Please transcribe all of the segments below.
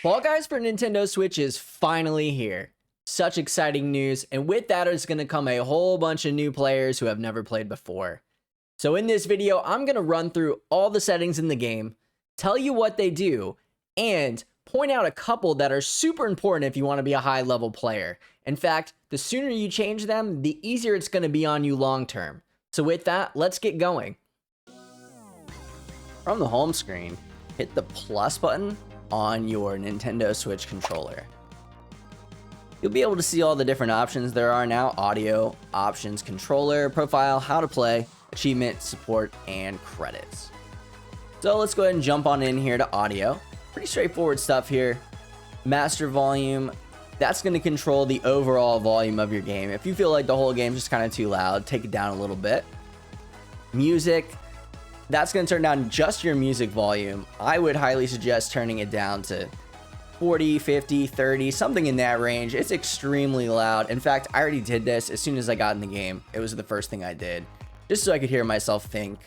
Fall Guys for Nintendo Switch is finally here. Such exciting news, and with that is going to come a whole bunch of new players who have never played before. So in this video, I'm going to run through all the settings in the game, tell you what they do, and point out a couple that are super important if you want to be a high-level player. In fact, the sooner you change them, the easier it's going to be on you long-term. So with that, let's get going. From the home screen, hit the plus button on your Nintendo Switch controller. You'll be able to see all the different options there are now: audio, options, controller, profile, how to play, achievement, support, and credits. So let's go ahead and jump on in here to audio. Pretty straightforward stuff here. Master volume, that's going to control the overall volume of your game. If you feel like the whole game's just kind of too loud, take it down a little bit. Music, that's going to turn down just your music volume. I would highly suggest turning it down to 40, 50, 30, something in that range. It's extremely loud. In fact, I already did this as soon as I got in the game. It was the first thing I did, just so I could hear myself think.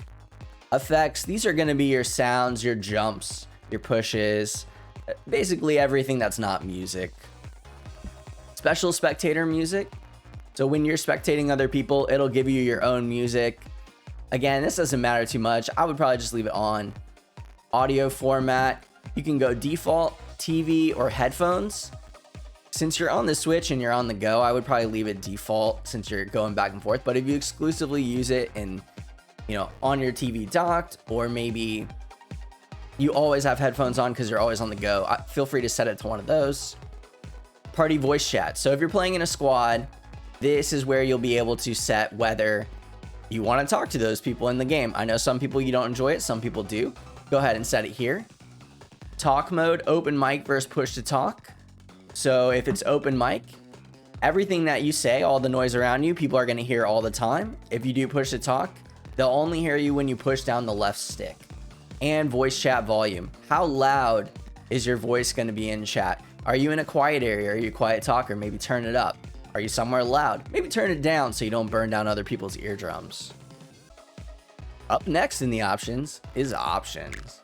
Effects, these are going to be your sounds, your jumps, your pushes, basically everything that's not music. Special spectator music. So when you're spectating other people, it'll give you your own music. Again, this doesn't matter too much. I would probably just leave it on. Audio format, you can go default, TV, or headphones. Since you're on the Switch and you're on the go, I would probably leave it default since you're going back and forth. But if you exclusively use it in, on your TV docked, or maybe you always have headphones on because you're always on the go, feel free to set it to one of those. Party voice chat. So if you're playing in a squad, this is where you'll be able to set whether you want to talk to those people in the game. I know some people you don't enjoy it, some people do. Go ahead and set it here. Talk mode, open mic versus push to talk. So if it's open mic, everything that you say, all the noise around you, people are going to hear all the time. If you do push to talk, they'll only hear you when you push down the left stick. And voice chat volume. How loud is your voice going to be in chat? Are you in a quiet area? Are you a quiet talker? Maybe turn it up. Are you somewhere loud? Maybe turn it down so you don't burn down other people's eardrums. Up next in the options is options.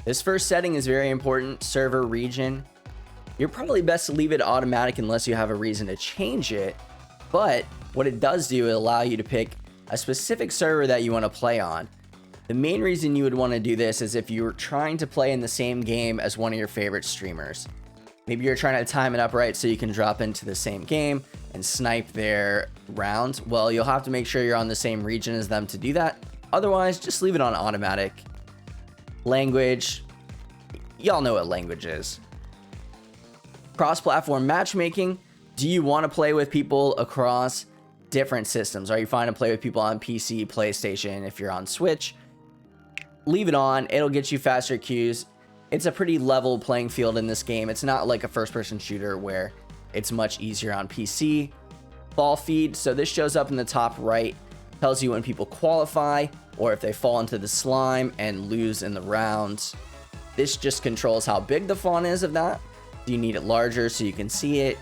This first setting is very important, server region. You're probably best to leave it automatic unless you have a reason to change it. But what it does do is allow you to pick a specific server that you want to play on. The main reason you would want to do this is if you're trying to play in the same game as one of your favorite streamers. Maybe you're trying to time it up right so you can drop into the same game and snipe their rounds. Well, you'll have to make sure you're on the same region as them to do that. Otherwise, just leave it on automatic. Language, y'all know what language is. Cross-platform matchmaking. Do you want to play with people across different systems? Are you fine to play with people on PC, PlayStation? If you're on Switch, leave it on. It'll get you faster queues. It's a pretty level playing field in this game. It's not like a first-person shooter where it's much easier on PC. Fall feed. So this shows up in the top right. Tells you when people qualify or if they fall into the slime and lose in the rounds. This just controls how big the font is of that. Do you need it larger so you can see it?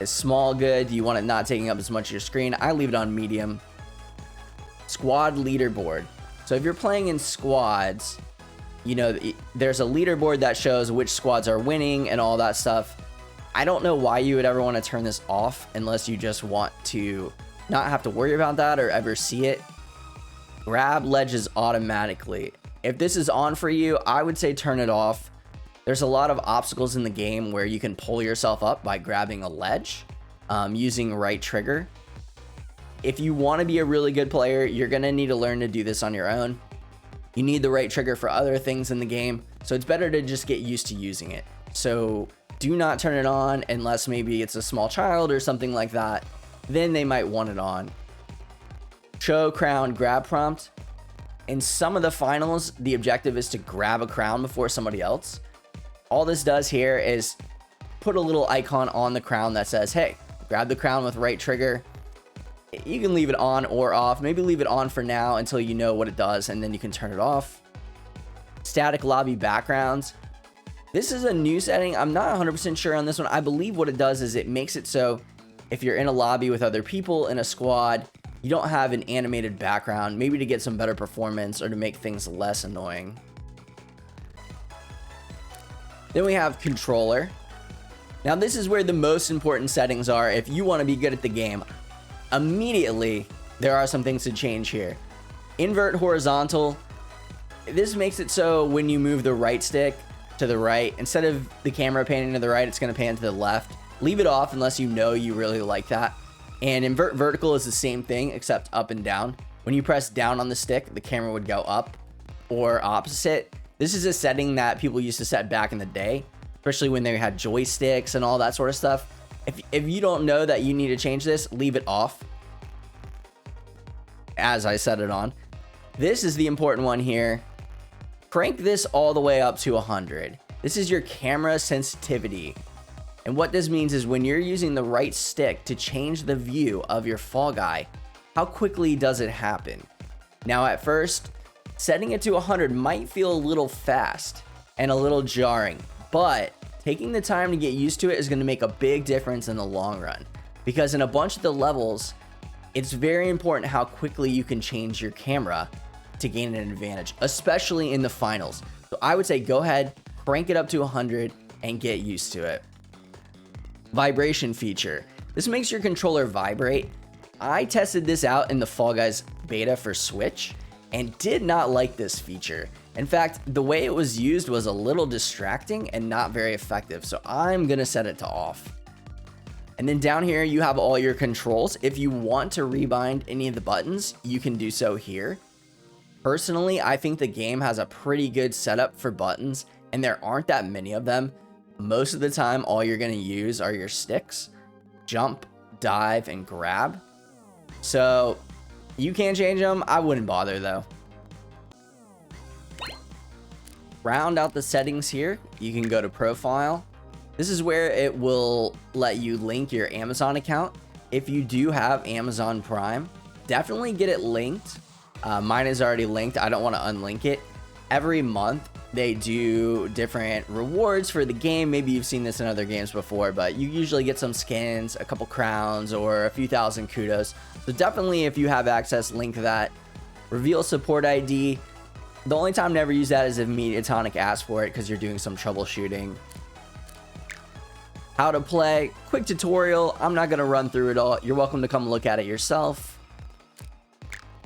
Is small good? Do you want it not taking up as much of your screen? I leave it on medium. Squad leaderboard. So if you're playing in squads, there's a leaderboard that shows which squads are winning and all that stuff. I don't know why you would ever want to turn this off unless you just want to not have to worry about that or ever see it. Grab ledges automatically. If this is on for you, I would say turn it off. There's a lot of obstacles in the game where you can pull yourself up by grabbing a ledge using right trigger. If you want to be a really good player, you're going to need to learn to do this on your own. You need the right trigger for other things in the game, so it's better to just get used to using it. So do not turn it on unless maybe it's a small child or something like that. Then they might want it on. Show crown grab prompt. In some of the finals, the objective is to grab a crown before somebody else. All this does here is put a little icon on the crown that says, hey, grab the crown with right trigger. You can leave it on or off. Maybe leave it on for now until you know what it does, and then you can turn it off. Static lobby backgrounds. This is a new setting. I'm not 100% sure on this one. I believe what it does is it makes it so if you're in a lobby with other people in a squad, you don't have an animated background, maybe to get some better performance or to make things less annoying. Then we have controller. Now this is where the most important settings are if you want to be good at the game. Immediately, there are some things to change here. Invert horizontal. This makes it so when you move the right stick to the right, instead of the camera panning to the right, it's going to pan to the left. Leave it off unless you know you really like that. And invert vertical is the same thing except up and down. When you press down on the stick, the camera would go up, or opposite. This is a setting that people used to set back in the day, especially when they had joysticks and all that sort of stuff. If you don't know that you need to change this, leave it off as I set it on. This is the important one here. Crank this all the way up to 100. This is your camera sensitivity. And what this means is when you're using the right stick to change the view of your Fall Guy, how quickly does it happen? Now at first, setting it to 100 might feel a little fast and a little jarring, but taking the time to get used to it is going to make a big difference in the long run. Because in a bunch of the levels, it's very important how quickly you can change your camera to gain an advantage, especially in the finals. So I would say go ahead, crank it up to 100 and get used to it. Vibration feature. This makes your controller vibrate. I tested this out in the Fall Guys beta for Switch and did not like this feature. In fact, the way it was used was a little distracting and not very effective, so I'm gonna set it to off. And then down here you have all your controls. If you want to rebind any of the buttons, you can do so here. Personally, I think the game has a pretty good setup for buttons, and there aren't that many of them. Most of the time, all you're gonna use are your sticks, jump, dive, and grab. So you can change them. I wouldn't bother though. Round out the settings here. You can go to profile. This is where it will let you link your Amazon account. If you do have Amazon Prime, definitely get it linked. Mine is already linked. I don't want to unlink it. Every month they do different rewards for the game. Maybe you've seen this in other games before, but you usually get some skins, a couple crowns, or a few thousand kudos. So definitely, if you have access, link that. Reveal support ID. The only time to ever use that is if Mediatonic asks for it because you're doing some troubleshooting. How to play, quick tutorial. I'm not going to run through it all. You're welcome to come look at it yourself.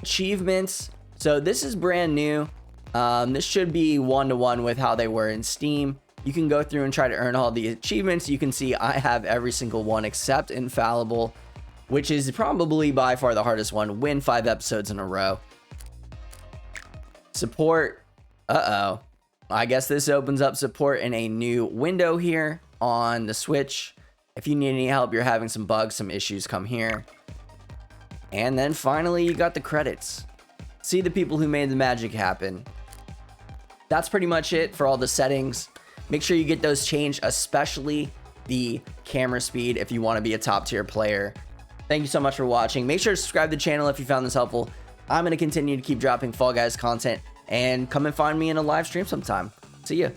Achievements. So this is brand new. This should be one-to-one with how they were in Steam. You can go through and try to earn all the achievements. You can see I have every single one except Infallible, which is probably by far the hardest one. Win 5 episodes in a row. Support. I guess this opens up support in a new window here on the Switch. If you need any help, you're having some bugs, some issues, come here. And then finally, you got the credits. See the people who made the magic happen. That's pretty much it for all the settings. Make sure you get those changed, especially the camera speed if you want to be a top tier player. Thank you so much for watching. Make sure to subscribe to the channel if you found this helpful. I'm going to continue to keep dropping Fall Guys content, and come and find me in a live stream sometime. See ya.